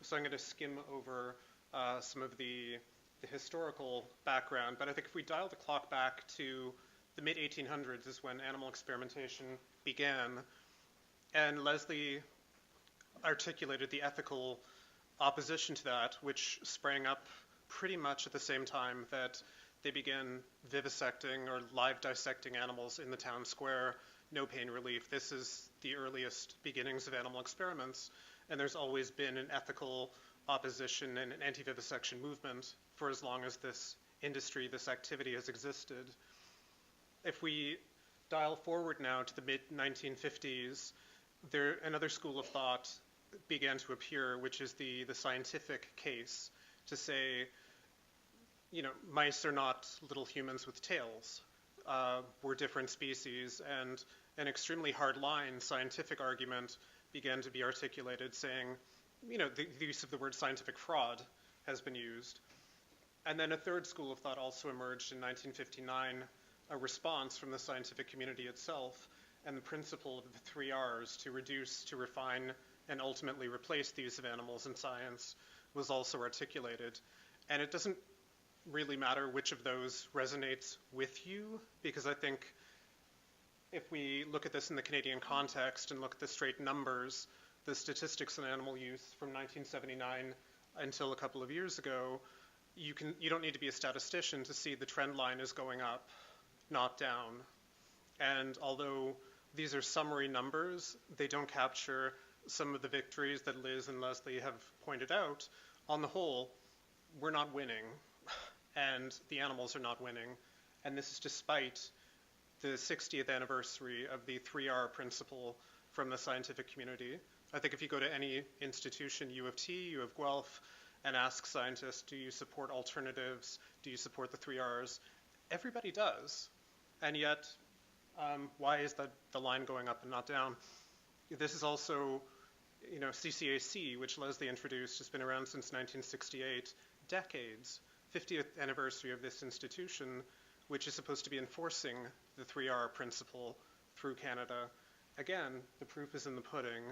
So I'm going to skim over some of the historical background, but I think if we dial the clock back to the mid-1800s is when animal experimentation began, and Leslie articulated the ethical opposition to that, which sprang up pretty much at the same time that they began vivisecting or live dissecting animals in the town square, no pain relief. This is the earliest beginnings of animal experiments, and there's always been an ethical opposition and an anti-vivisection movement for as long as this industry, this activity has existed. If we dial forward now to the mid-1950s, another school of thought began to appear, which is the scientific case, to say, you know, mice are not little humans with tails. We're different species, and an extremely hard-line scientific argument began to be articulated saying, you know, the use of the word scientific fraud has been used. And then a third school of thought also emerged in 1959, a response from the scientific community itself, and the principle of the 3 Rs, to reduce, to refine, and ultimately replace the use of animals in science, was also articulated. And it doesn't really matter which of those resonates with you, because I think if we look at this in the Canadian context and look at the straight numbers, the statistics on animal use from 1979 until a couple of years ago, you don't need to be a statistician to see the trend line is going up, not down. And although these are summary numbers, they don't capture some of the victories that Liz and Leslie have pointed out. On the whole, we're not winning, and the animals are not winning. And this is despite the 60th anniversary of the 3R principle from the scientific community. I think if you go to any institution, U of T, U of Guelph, and ask scientists, do you support alternatives? Do you support the 3Rs? Everybody does. And yet, why is the line going up and not down? This is also, you know, CCAC, which Leslie introduced, has been around since 1968, decades, 50th anniversary of this institution, which is supposed to be enforcing the 3R principle through Canada. Again, the proof is in the pudding.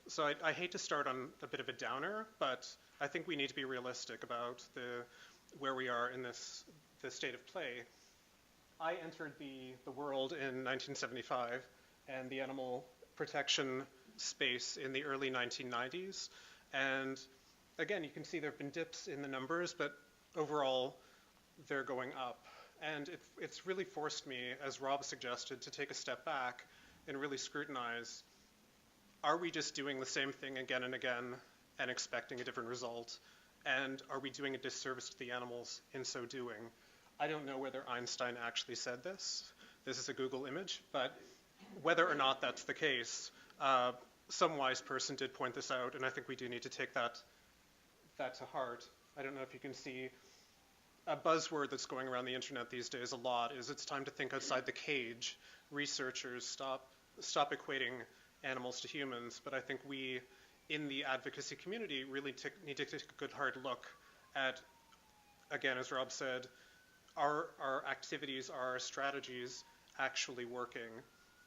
So I hate to start on a bit of a downer, but I think we need to be realistic about where we are in the state of play. I entered the world in 1975 and the animal protection space in the early 1990s. And again, you can see there have been dips in the numbers, but overall, they're going up. And it's really forced me, as Rob suggested, to take a step back and really scrutinize, are we just doing the same thing again and again and expecting a different result? And are we doing a disservice to the animals in so doing? I don't know whether Einstein actually said this. This is a Google image, but whether or not that's the case, some wise person did point this out, and I think we do need to take that to heart. I don't know if you can see a buzzword that's going around the internet these days a lot is it's time to think outside the cage. Researchers, stop equating animals to humans, but I think we in the advocacy community really need to take a good hard look at, again, as Rob said, are our activities, are our strategies actually working?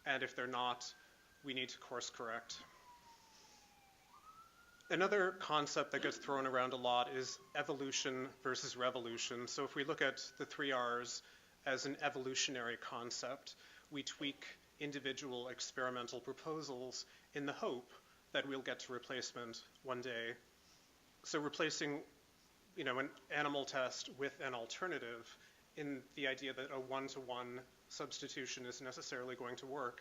And if they're not, we need to course correct. Another concept that gets thrown around a lot is evolution versus revolution. So if we look at the 3Rs as an evolutionary concept, we tweak individual experimental proposals in the hope that we'll get to replacement one day. So replacing, you know, an animal test with an alternative in the idea that a one-to-one substitution is necessarily going to work,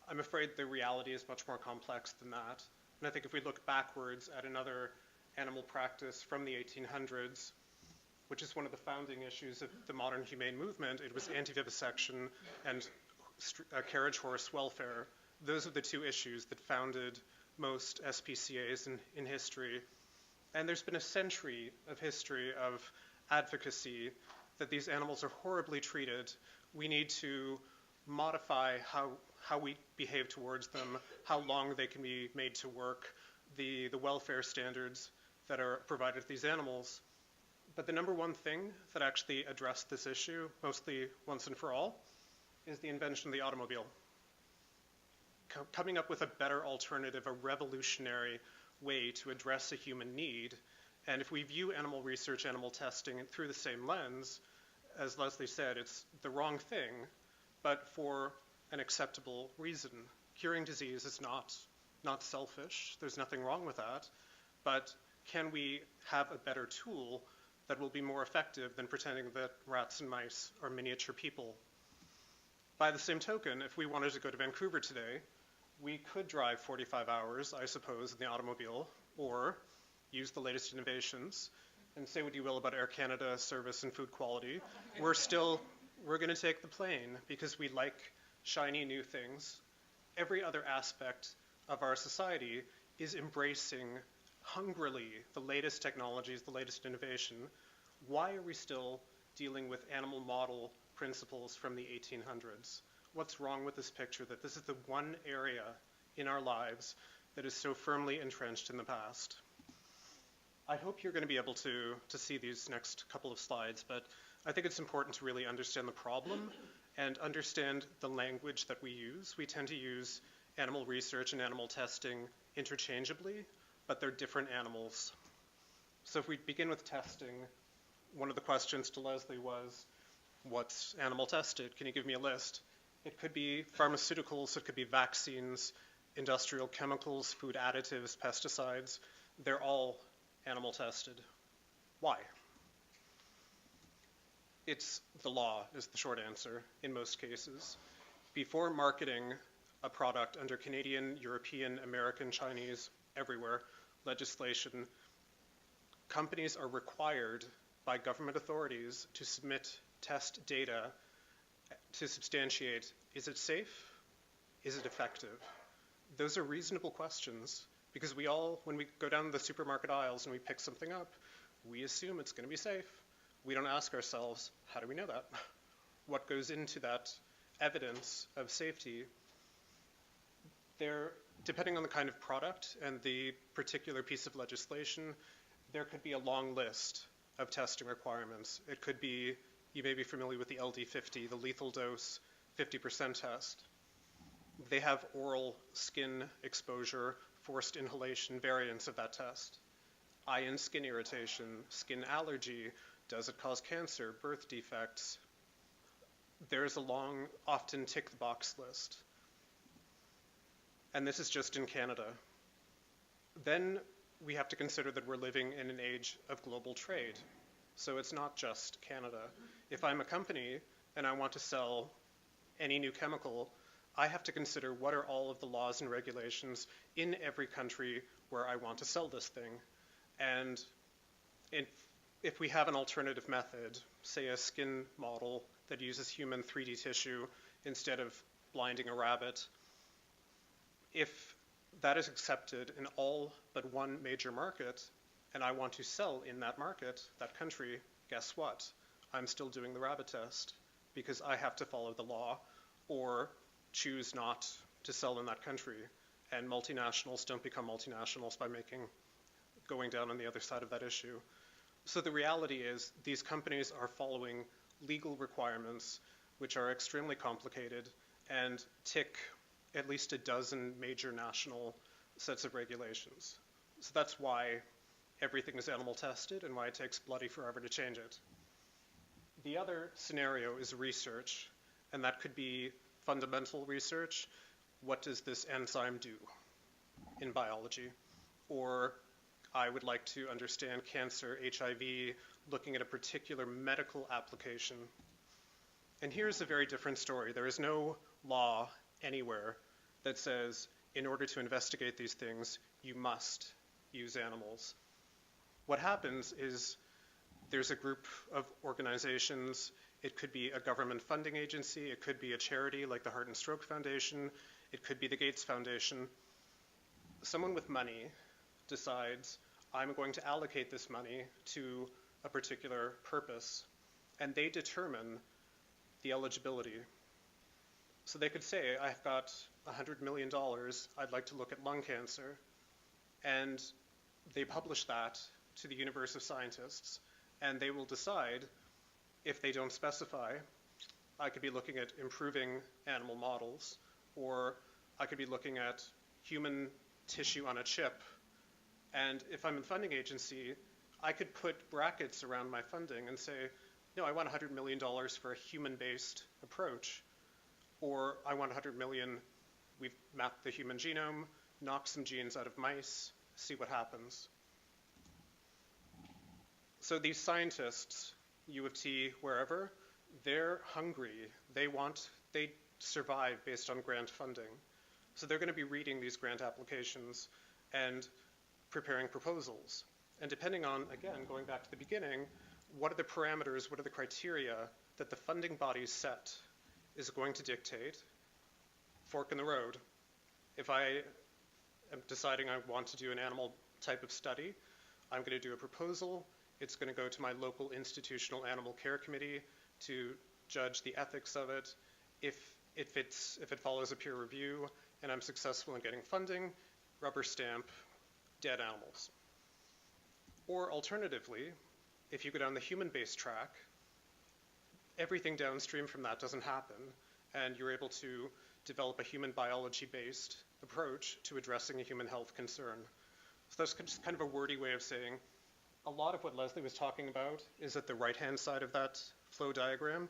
I'm afraid the reality is much more complex than that. And I think if we look backwards at another animal practice from the 1800s, which is one of the founding issues of the modern humane movement, it was anti-vivisection and carriage horse welfare. Those are the two issues that founded most SPCAs in history. And there's been a century of history of advocacy that these animals are horribly treated. We need to modify how we behave towards them, how long they can be made to work, the welfare standards that are provided to these animals. But the number one thing that actually addressed this issue, mostly once and for all, is the invention of the automobile. Coming up with a better alternative, a revolutionary way to address a human need. And if we view animal research, animal testing through the same lens, as Leslie said, it's the wrong thing, but for an acceptable reason. Curing disease is not selfish. There's nothing wrong with that. But can we have a better tool that will be more effective than pretending that rats and mice are miniature people? By the same token, if we wanted to go to Vancouver today, we could drive 45 hours, I suppose, in the automobile, or use the latest innovations. And say what you will about Air Canada service and food quality, we're going to take the plane because we like shiny new things. Every other aspect of our society is embracing hungrily the latest technologies, the latest innovation. Why are we still dealing with animal model principles from the 1800s? What's wrong with this picture that this is the one area in our lives that is so firmly entrenched in the past? I hope you're going to be able to see these next couple of slides, but I think it's important to really understand the problem and understand the language that we use. We tend to use animal research and animal testing interchangeably, but they're different animals. So if we begin with testing, one of the questions to Leslie was, what's animal tested? Can you give me a list? It could be pharmaceuticals, it could be vaccines, industrial chemicals, food additives, pesticides. They're all animal tested. Why? It's the law is the short answer in most cases. Before marketing a product under Canadian, European, American, Chinese, everywhere, legislation, companies are required by government authorities to submit test data to substantiate, is it safe? Is it effective? Those are reasonable questions because we all, when we go down the supermarket aisles and we pick something up, we assume it's going to be safe. We don't ask ourselves, how do we know that? What goes into that evidence of safety? Depending on the kind of product and the particular piece of legislation, there could be a long list of testing requirements. It could be, you may be familiar with the LD50, the lethal dose 50% test. They have oral skin exposure, forced inhalation variants of that test. Eye and skin irritation, skin allergy, does it cause cancer, birth defects? There's a long, often tick the box list. And this is just in Canada. Then we have to consider that we're living in an age of global trade. So it's not just Canada. If I'm a company and I want to sell any new chemical, I have to consider what are all of the laws and regulations in every country where I want to sell this thing. And if we have an alternative method, say a skin model that uses human 3D tissue instead of blinding a rabbit, if that is accepted in all but one major market, and I want to sell in that market, that country, guess what? I'm still doing the rabbit test because I have to follow the law or choose not to sell in that country. And multinationals don't become multinationals by going down on the other side of that issue. So the reality is these companies are following legal requirements which are extremely complicated and tick at least a dozen major national sets of regulations. So that's why everything is animal tested and why it takes bloody forever to change it. The other scenario is research, and that could be fundamental research. What does this enzyme do in biology? Or I would like to understand cancer, HIV, looking at a particular medical application. And here's a very different story. There is no law anywhere that says, in order to investigate these things, you must use animals. What happens is there's a group of organizations. It could be a government funding agency. It could be a charity like the Heart and Stroke Foundation. It could be the Gates Foundation. Someone with money decides, I'm going to allocate this money to a particular purpose, and they determine the eligibility. So they could say, I've got $100 million, I'd like to look at lung cancer, and they publish that to the universe of scientists, and they will decide, if they don't specify, I could be looking at improving animal models, or I could be looking at human tissue on a chip And if I'm a funding agency, I could put brackets around my funding and say, no, I want $100 million for a human-based approach, or I want 100 million, we've mapped the human genome, knock some genes out of mice, see what happens. So these scientists, U of T, wherever, they're hungry. They survive based on grant funding. So they're going to be reading these grant applications and preparing proposals. And depending on, again, going back to the beginning, what are the parameters, what are the criteria that the funding bodies set is going to dictate fork in the road. If I am deciding I want to do an animal type of study, I'm going to do a proposal. It's going to go to my local institutional animal care committee to judge the ethics of it. If it follows a peer review and I'm successful in getting funding, rubber stamp, dead animals. Or alternatively, if you go down the human-based track, everything downstream from that doesn't happen, and you're able to develop a human biology-based approach to addressing a human health concern. So that's just kind of a wordy way of saying a lot of what Leslie was talking about is at the right-hand side of that flow diagram.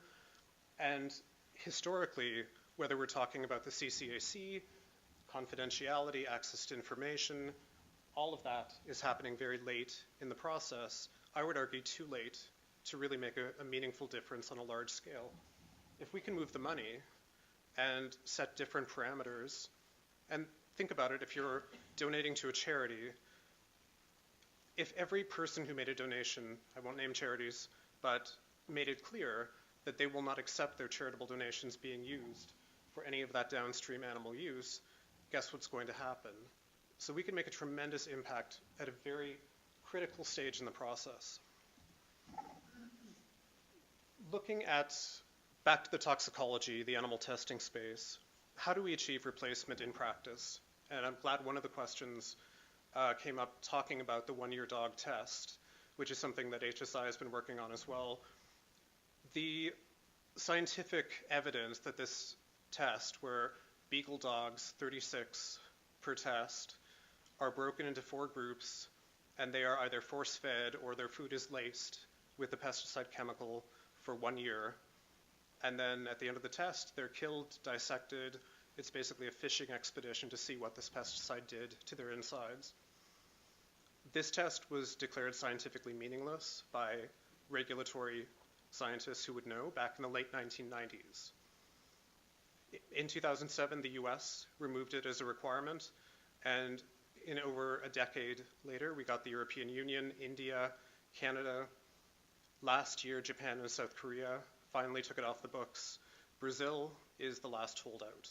And historically, whether we're talking about the CCAC, confidentiality, access to information, all of that is happening very late in the process. I would argue too late to really make a meaningful difference on a large scale. If we can move the money and set different parameters, and think about it, if you're donating to a charity, if every person who made a donation, I won't name charities, but made it clear that they will not accept their charitable donations being used for any of that downstream animal use, guess what's going to happen? So we can make a tremendous impact at a very critical stage in the process. Looking at, back to the toxicology, the animal testing space, how do we achieve replacement in practice? And I'm glad one of the questions came up talking about the one-year dog test, which is something that HSI has been working on as well. The scientific evidence that this test, where beagle dogs, 36 per test, are broken into 4 groups, and they are either force-fed or their food is laced with the pesticide chemical for 1 year. And then at the end of the test, they're killed, dissected. It's basically a fishing expedition to see what this pesticide did to their insides. This test was declared scientifically meaningless by regulatory scientists who would know back in the late 1990s. In 2007, the US removed it as a requirement, and in over a decade later, we got the European Union, India, Canada. Last year, Japan and South Korea finally took it off the books. Brazil is the last holdout.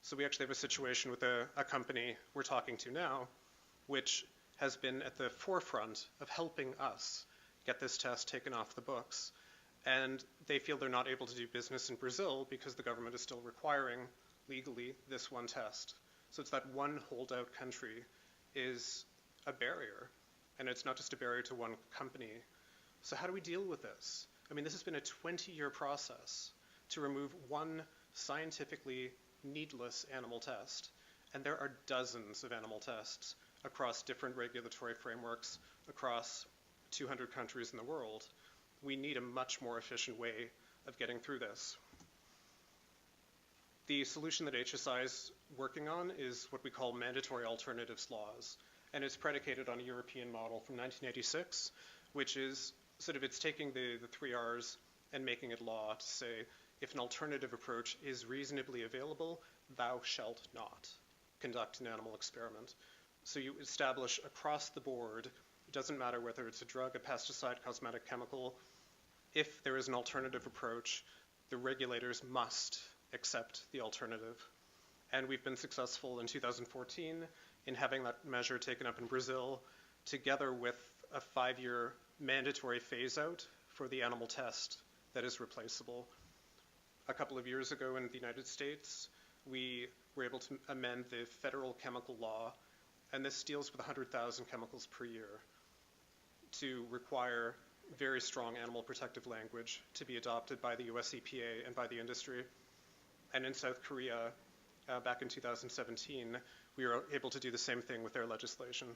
So we actually have a situation with a company we're talking to now, which has been at the forefront of helping us get this test taken off the books. And they feel they're not able to do business in Brazil because the government is still requiring legally this one test. So it's that one holdout country is a barrier, and it's not just a barrier to one company. So how do we deal with this? I mean, this has been a 20-year process to remove one scientifically needless animal test, and there are dozens of animal tests across different regulatory frameworks across 200 countries in the world. We need a much more efficient way of getting through this. The solution that HSI is working on is what we call mandatory alternatives laws, and it's predicated on a European model from 1986, which is it's taking the 3 R's and making it law to say, if an alternative approach is reasonably available, thou shalt not conduct an animal experiment. So you establish across the board, it doesn't matter whether it's a drug, a pesticide, cosmetic, chemical, if there is an alternative approach, the regulators must accept the alternative. And we've been successful in 2014 in having that measure taken up in Brazil, together with a 5-year mandatory phase-out for the animal test that is replaceable. A couple of years ago in the United States, we were able to amend the federal chemical law, and this deals with 100,000 chemicals per year, to require very strong animal protective language to be adopted by the US EPA and by the industry. And in South Korea, back in 2017, we were able to do the same thing with their legislation.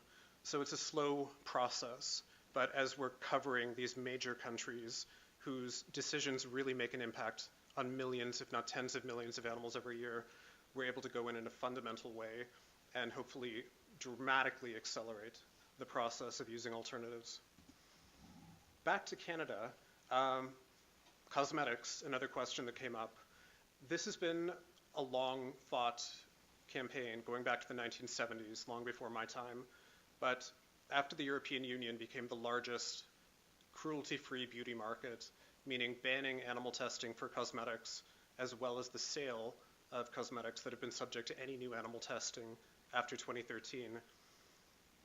So it's a slow process, but as we're covering these major countries whose decisions really make an impact on millions, if not tens of millions of animals every year, we're able to go in a fundamental way and hopefully dramatically accelerate the process of using alternatives. Back to Canada, cosmetics, another question that came up. This has been a long thought campaign going back to the 1970s, long before my time. But after the European Union became the largest cruelty-free beauty market, meaning banning animal testing for cosmetics, as well as the sale of cosmetics that have been subject to any new animal testing after 2013,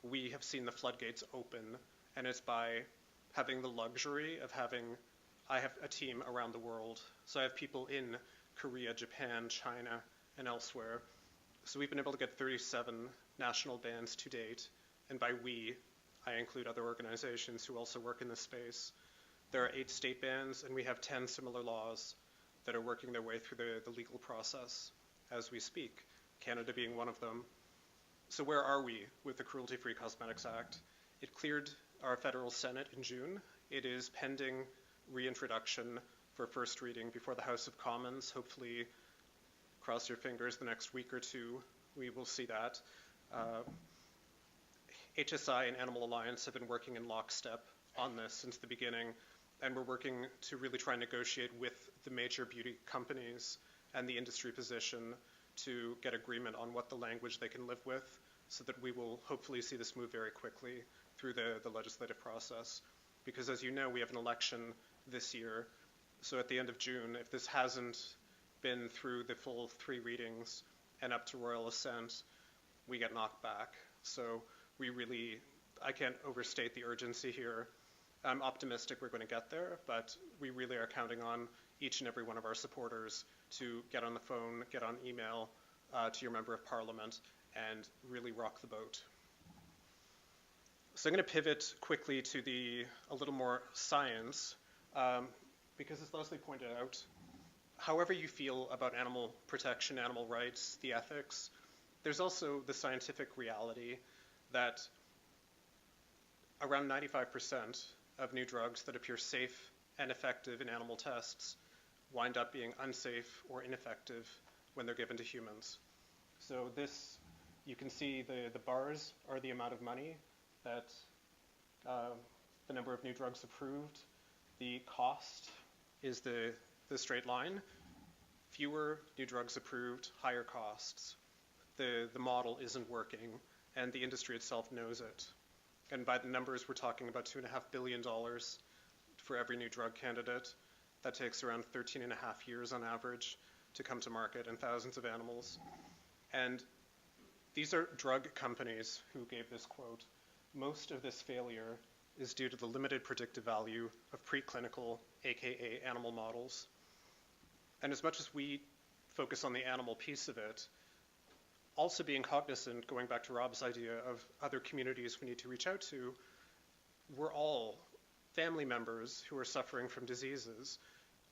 we have seen the floodgates open, and it's by having the luxury of I have a team around the world, so I have people in Korea, Japan, China, and elsewhere. So we've been able to get 37 national bans to date, and by we, I include other organizations who also work in this space. There are 8 state bans, and we have 10 similar laws that are working their way through the legal process as we speak, Canada being one of them. So where are we with the Cruelty-Free Cosmetics Act? It cleared our federal Senate in June. It is pending reintroduction for first reading before the House of Commons. Hopefully, cross your fingers, the next week or two, we will see that. HSI and Animal Alliance have been working in lockstep on this since the beginning, and we're working to really try and negotiate with the major beauty companies and the industry position to get agreement on what the language they can live with, so that we will hopefully see this move very quickly through the legislative process. Because as you know, we have an election this year, so at the end of June, if this hasn't been through the full 3 readings and up to royal assent, we get knocked back. So I can't overstate the urgency here. I'm optimistic we're going to get there, but we really are counting on each and every one of our supporters to get on the phone, get on email to your member of parliament, and really rock the boat. So I'm going to pivot quickly to a little more science, because as Leslie pointed out, however you feel about animal protection, animal rights, the ethics, there's also the scientific reality that around 95% of new drugs that appear safe and effective in animal tests wind up being unsafe or ineffective when they're given to humans. So this, you can see the bars are the amount of money that the number of new drugs approved. The cost is the straight line. Fewer new drugs approved, higher costs. The model isn't working, and the industry itself knows it. And by the numbers, we're talking about $2.5 billion for every new drug candidate. That takes around 13 and a half years on average to come to market, and thousands of animals. And these are drug companies who gave this quote. Most of this failure is due to the limited predictive value of preclinical, aka animal models. And as much as we focus on the animal piece of it, also being cognizant, going back to Rob's idea of other communities we need to reach out to, we're all family members who are suffering from diseases.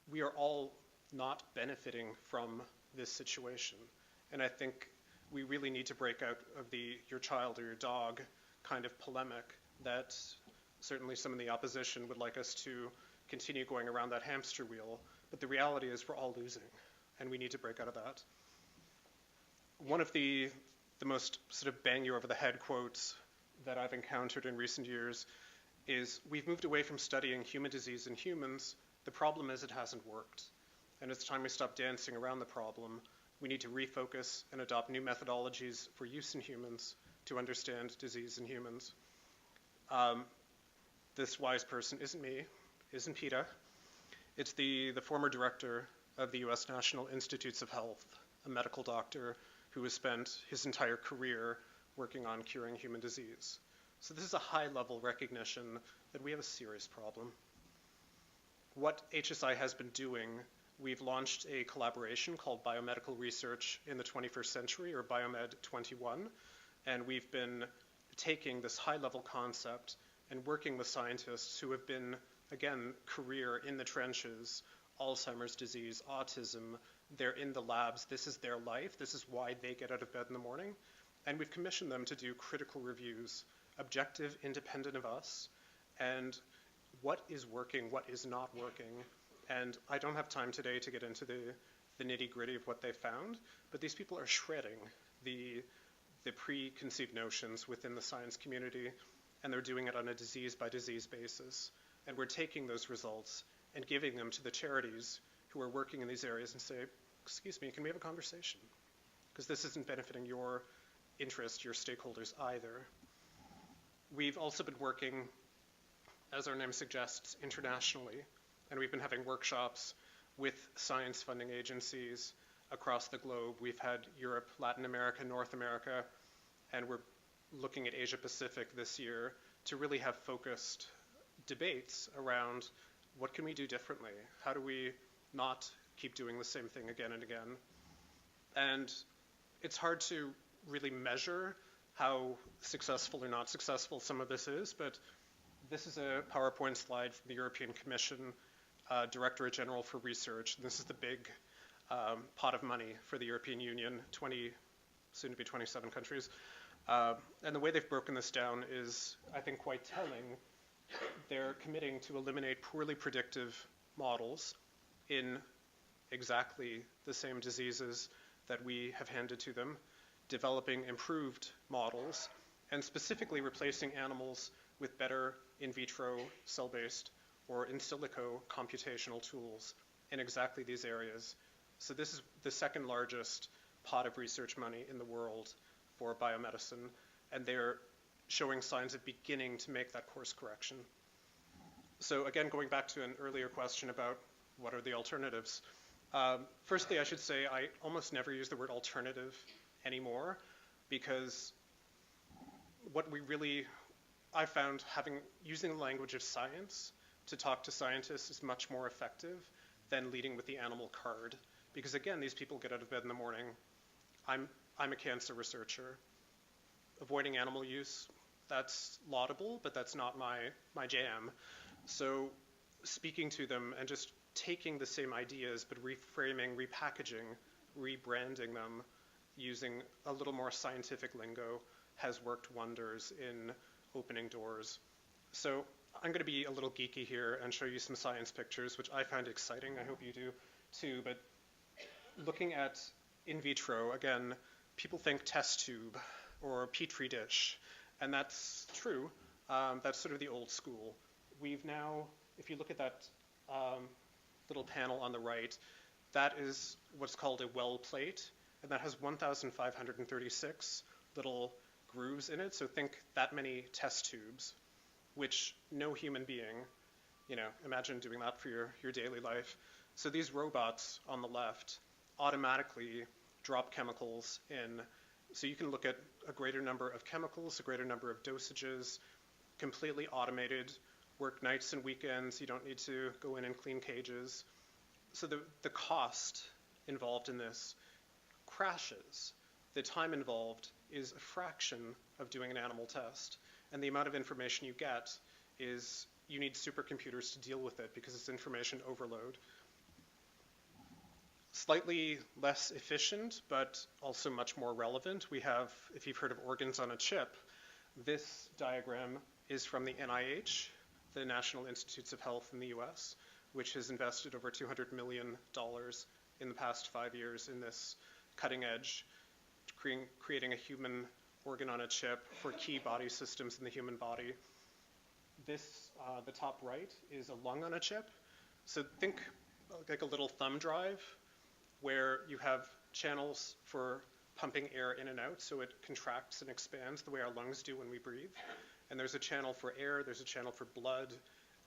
We are all not benefiting from this situation. And I think we really need to break out of your child or your dog kind of polemic that certainly some in the opposition would like us to continue going around that hamster wheel. But the reality is we're all losing, and we need to break out of that. One of the most sort of bang you over the head quotes that I've encountered in recent years is, we've moved away from studying human disease in humans. The problem is it hasn't worked. And it's time we stop dancing around the problem. We need to refocus and adopt new methodologies for use in humans to understand disease in humans. This wise person isn't me, isn't PETA. It's the former director of the US National Institutes of Health, a medical doctor who has spent his entire career working on curing human disease. So this is a high-level recognition that we have a serious problem. What HSI has been doing, we've launched a collaboration called Biomedical Research in the 21st Century, or Biomed 21, and we've been taking this high-level concept and working with scientists who have been, again, career in the trenches, Alzheimer's disease, autism. They're in the labs. This is their life. This is why they get out of bed in the morning. And we've commissioned them to do critical reviews objective, independent of us, and what is working, what is not working. And I don't have time today to get into the nitty-gritty of what they found, but these people are shredding the preconceived notions within the science community, and they're doing it on a disease-by-disease basis. And we're taking those results and giving them to the charities who are working in these areas and say, excuse me, can we have a conversation? Because this isn't benefiting your interest, your stakeholders either. We've also been working, as our name suggests, internationally, and we've been having workshops with science funding agencies across the globe. We've had Europe, Latin America, North America, and we're looking at Asia Pacific this year to really have focused debates around what can we do differently? How do we not keep doing the same thing again and again? And it's hard to really measure how successful or not successful some of this is, but this is a PowerPoint slide from the European Commission, Directorate General for Research. And this is the big pot of money for the European Union, 20, soon to be 27 countries. And the way they've broken this down is, I think, quite telling. They're committing to eliminate poorly predictive models in exactly the same diseases that we have handed to them, developing improved models, and specifically replacing animals with better in vitro cell-based or in silico computational tools in exactly these areas. So this is the second largest pot of research money in the world for biomedicine, and they're showing signs of beginning to make that course correction. So again, going back to an earlier question about what are the alternatives. Firstly, I should say I almost never use the word alternative anymore, because what we really, I found using the language of science to talk to scientists is much more effective than leading with the animal card. Because again, these people get out of bed in the morning. I'm a cancer researcher. Avoiding animal use, that's laudable, but that's not my jam. So speaking to them and just taking the same ideas, but reframing, repackaging, rebranding them using a little more scientific lingo has worked wonders in opening doors. So I'm going to be a little geeky here and show you some science pictures, which I find exciting. I hope you do too. But looking at in vitro, again, people think test tube or petri dish, and that's true. That's sort of the old school. We've now, if you look at that little panel on the right, that is what's called a well plate, and that has 1,536 little grooves in it. So think that many test tubes, which no human being, imagine doing that for your daily life. So these robots on the left automatically drop chemicals in. So you can look at a greater number of chemicals, a greater number of dosages, completely automated, work nights and weekends. You don't need to go in and clean cages. So the cost involved in this crashes. The time involved is a fraction of doing an animal test. And the amount of information you get is, you need supercomputers to deal with it because it's information overload. Slightly less efficient, but also much more relevant. We have, if you've heard of organs on a chip, this diagram is from the NIH, the National Institutes of Health in the US, which has invested over $200 million in the past 5 years in this cutting edge, creating a human organ on a chip for key body systems in the human body. This, the top right, is a lung on a chip. So think like a little thumb drive where you have channels for pumping air in and out, so it contracts and expands the way our lungs do when we breathe. And there's a channel for air, there's a channel for blood,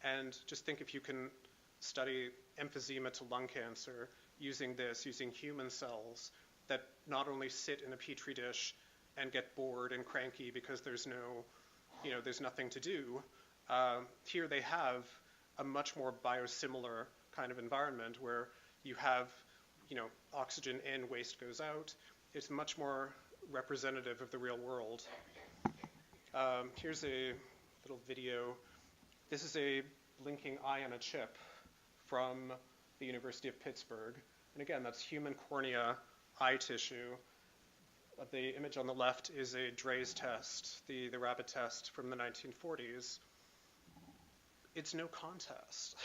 and just think if you can study emphysema to lung cancer using human cells that not only sit in a petri dish and get bored and cranky because there's nothing to do. Here they have a much more biosimilar kind of environment where you have, oxygen in, waste goes out. It's much more representative of the real world. Here's a little video. This is a blinking eye on a chip from the University of Pittsburgh. And again, that's human cornea eye tissue. The image on the left is a Drey's test, the rabbit test from the 1940s. It's no contest.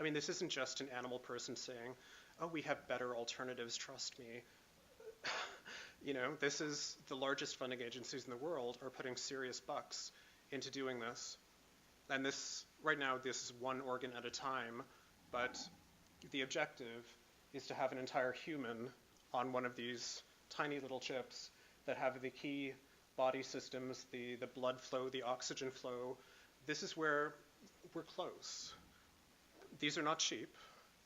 I mean, this isn't just an animal person saying, oh, we have better alternatives, trust me. You know, this is the largest funding agencies in the world are putting serious bucks into doing this. And this, right now, this is one organ at a time, but the objective is to have an entire human on one of these tiny little chips that have the key body systems, the blood flow, the oxygen flow. This is where we're close. These are not cheap.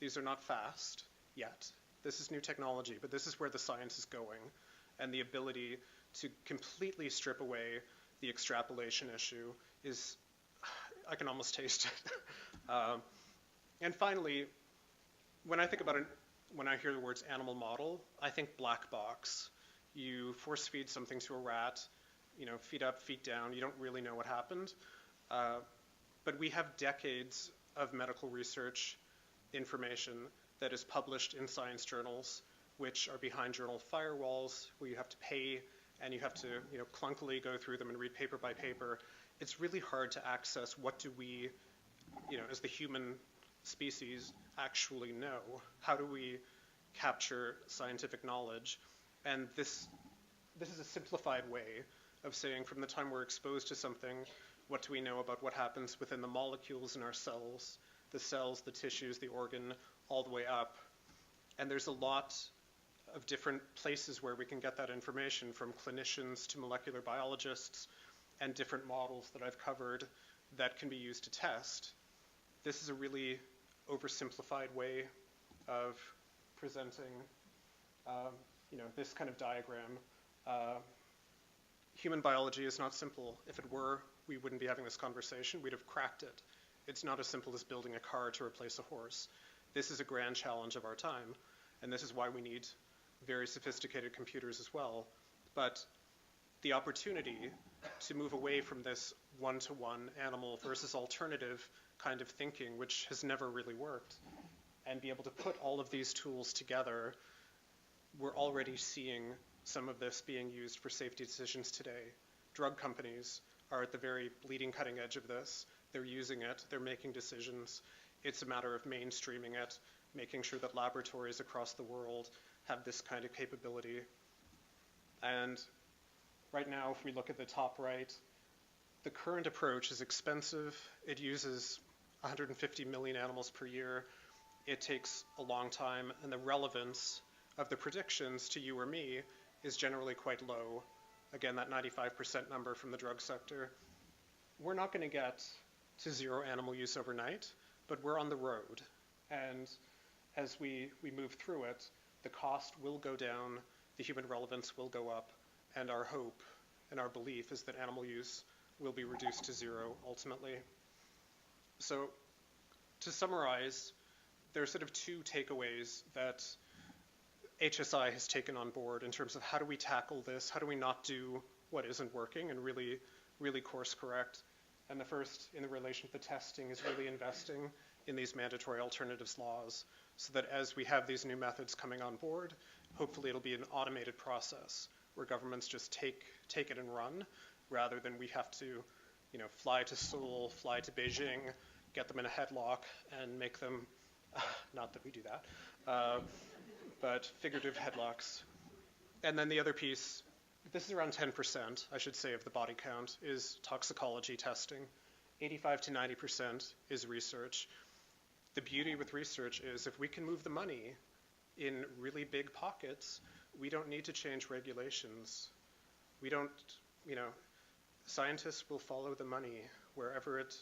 These are not fast yet. This is new technology, but this is where the science is going, and the ability to completely strip away the extrapolation issue is, I can almost taste it. And finally, when I think about it, when I hear the words animal model, I think black box. You force feed something to a rat, you know, feet up, feet down, you don't really know what happened. But we have decades of medical research information that is published in science journals, which are behind journal firewalls, where you have to pay and you have to, you know, clunkily go through them and read paper by paper. It's really hard to access what do we, you know, as the human species actually know. How do we capture scientific knowledge? And this is a simplified way of saying from the time we're exposed to something, what do we know about what happens within the molecules in our cells, the tissues, the organ, all the way up. And there's a lot of different places where we can get that information, from clinicians to molecular biologists, and different models that I've covered that can be used to test. This is a really oversimplified way of presenting, you know, this kind of diagram. Human biology is not simple. If it were, we wouldn't be having this conversation. We'd have cracked it. It's not as simple as building a car to replace a horse. This is a grand challenge of our time, and this is why we need very sophisticated computers as well. But the opportunity to move away from this one-to-one animal versus alternative kind of thinking, which has never really worked, and be able to put all of these tools together, we're already seeing some of this being used for safety decisions today. Drug companies are at the very bleeding cutting edge of this. They're using it, they're making decisions. It's a matter of mainstreaming it, making sure that laboratories across the world have this kind of capability. And right now, if we look at the top right, the current approach is expensive. It uses 150 million animals per year. It takes a long time, and the relevance of the predictions to you or me is generally quite low. Again, that 95% number from the drug sector. We're not going to get to zero animal use overnight, but we're on the road. And as we move through it, the cost will go down, the human relevance will go up, and our hope and our belief is that animal use will be reduced to zero ultimately. So to summarize, there are sort of two takeaways that HSI has taken on board in terms of how do we tackle this, how do we not do what isn't working and really, really course correct. And the first, in relation to the testing, is really investing in these mandatory alternatives laws so that as we have these new methods coming on board, hopefully it'll be an automated process where governments just take it and run, rather than we have to, you know, fly to Seoul, fly to Beijing, get them in a headlock and make them, not that we do that, but figurative headlocks. And then the other piece, this is around 10%, I should say, of the body count, is toxicology testing. 85 to 90% is research. The beauty with research is if we can move the money in really big pockets, we don't need to change regulations. We don't, you know, scientists will follow the money wherever it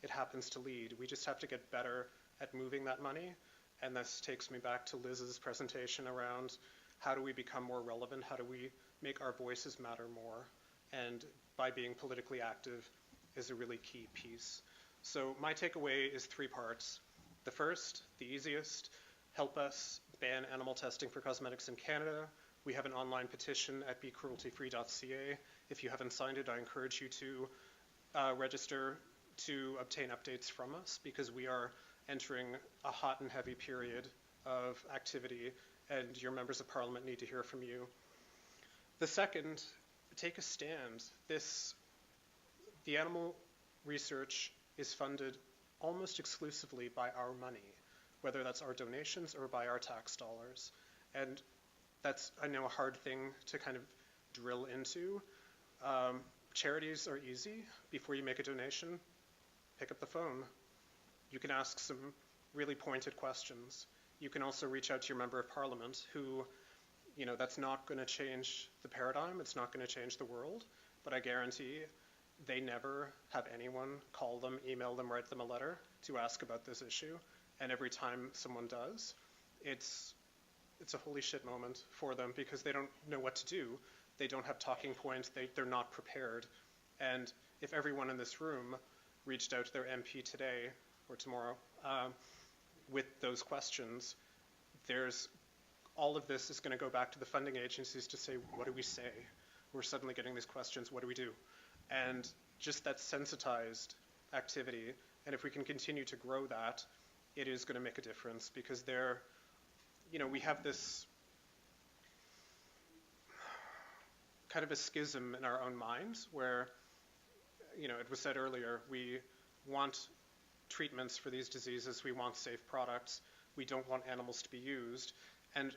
happens to lead. We just have to get better at moving that money. And this takes me back to Liz's presentation around how do we become more relevant? How do we make our voices matter more? And by being politically active is a really key piece. So my takeaway is 3 parts. The first, the easiest, help us ban animal testing for cosmetics in Canada. We have an online petition at becrueltyfree.ca. If you haven't signed it, I encourage you to register to obtain updates from us, because we are entering a hot and heavy period of activity, and your members of parliament need to hear from you. The second, take a stand. The animal research is funded almost exclusively by our money, whether that's our donations or by our tax dollars. And that's, I know, a hard thing to kind of drill into. Charities are easy. Before you make a donation, pick up the phone. You can ask some really pointed questions. You can also reach out to your member of parliament who, that's not going to change the paradigm. It's not going to change the world. But I guarantee they never have anyone call them, email them, write them a letter to ask about this issue. And every time someone does, it's a holy shit moment for them because they don't know what to do. They don't have talking points. They're not prepared. And if everyone in this room reached out to their MP today or tomorrow with those questions, all of this is going to go back to the funding agencies to say, what do we say? We're suddenly getting these questions. What do we do? And just that sensitized activity, and if we can continue to grow that, it is going to make a difference because we have this kind of a schism in our own minds where, it was said earlier, we want treatments for these diseases, we want safe products, we don't want animals to be used, and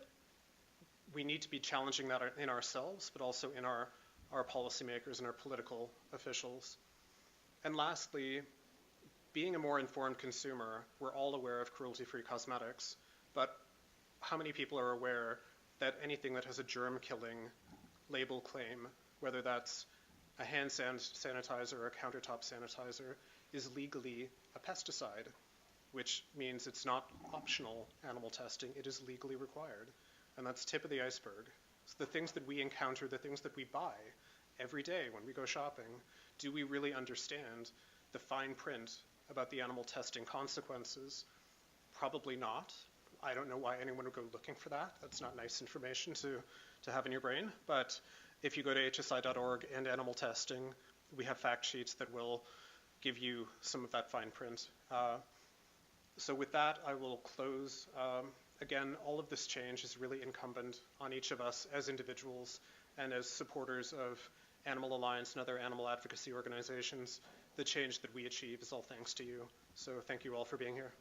we need to be challenging that in ourselves, but also in our policymakers and our political officials. And lastly, being a more informed consumer, we're all aware of cruelty-free cosmetics, but how many people are aware that anything that has a germ-killing label claim, whether that's a hand sanitizer or a countertop sanitizer, is legally a pesticide, which means it's not optional animal testing, it is legally required. And that's tip of the iceberg. So the things that we encounter, the things that we buy every day when we go shopping, do we really understand the fine print about the animal testing consequences? Probably not. I don't know why anyone would go looking for that. That's not nice information to have in your brain. But if you go to hsi.org and animal testing, we have fact sheets that will give you some of that fine print. So with that, I will close. Again, all of this change is really incumbent on each of us as individuals and as supporters of Animal Alliance and other animal advocacy organizations. The change that we achieve is all thanks to you. So thank you all for being here.